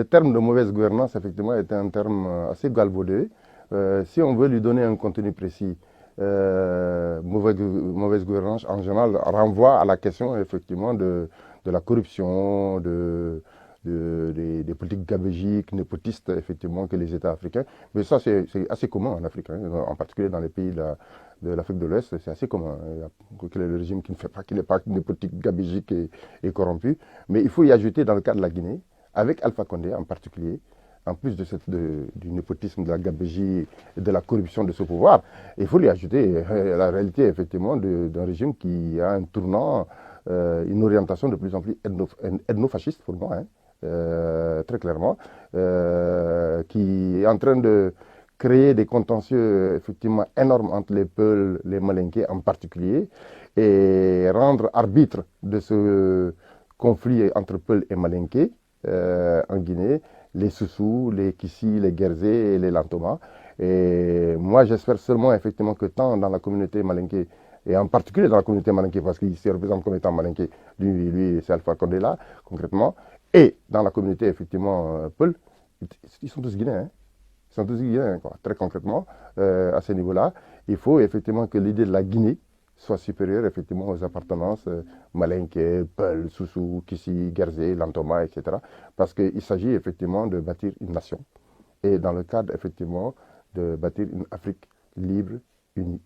Le terme de mauvaise gouvernance, effectivement, est un terme assez galvaudé. Si on veut lui donner un contenu précis, mauvaise gouvernance, en général, renvoie à la question, effectivement, de la corruption, des politiques gabégiques, népotistes, effectivement, que les États africains. Mais ça, c'est assez commun en Afrique, hein, en particulier dans les pays de l'Afrique de l'Ouest, c'est assez commun. Il y a le régime qui ne fait pas, qui n'est pas népotique, gabégique et corrompu. Mais il faut y ajouter, dans le cas de la Guinée, avec Alpha Condé en particulier, en plus du népotisme, de la gabegie et de la corruption de ce pouvoir, il faut lui ajouter la réalité effectivement d'un régime qui a un tournant, une orientation de plus en plus ethnofasciste pour moi, hein, très clairement, qui est en train de créer des contentieux effectivement énormes entre les Peuls, les Malinqués en particulier, et rendre arbitre de ce conflit entre Peuls et Malinqués en Guinée, les Soussous, les Kissi, les Guerzé et les Lantoma. Et moi, j'espère seulement effectivement que tant dans la communauté malinké, et en particulier dans la communauté malinké, parce qu'il se représente comme étant malinké, lui c'est Alpha Condé là, concrètement, et dans la communauté effectivement Peul, ils sont tous Guinéens. Hein. Ils sont tous Guinéens, quoi, très concrètement, à ce niveau-là. Il faut effectivement que l'idée de la Guinée soit supérieure effectivement aux appartenances Malinké, Peul, Soussou, Kissi, Guerzé, Lantoma, etc. Parce qu'il s'agit effectivement de bâtir une nation. Et dans le cadre effectivement de bâtir une Afrique libre, unie.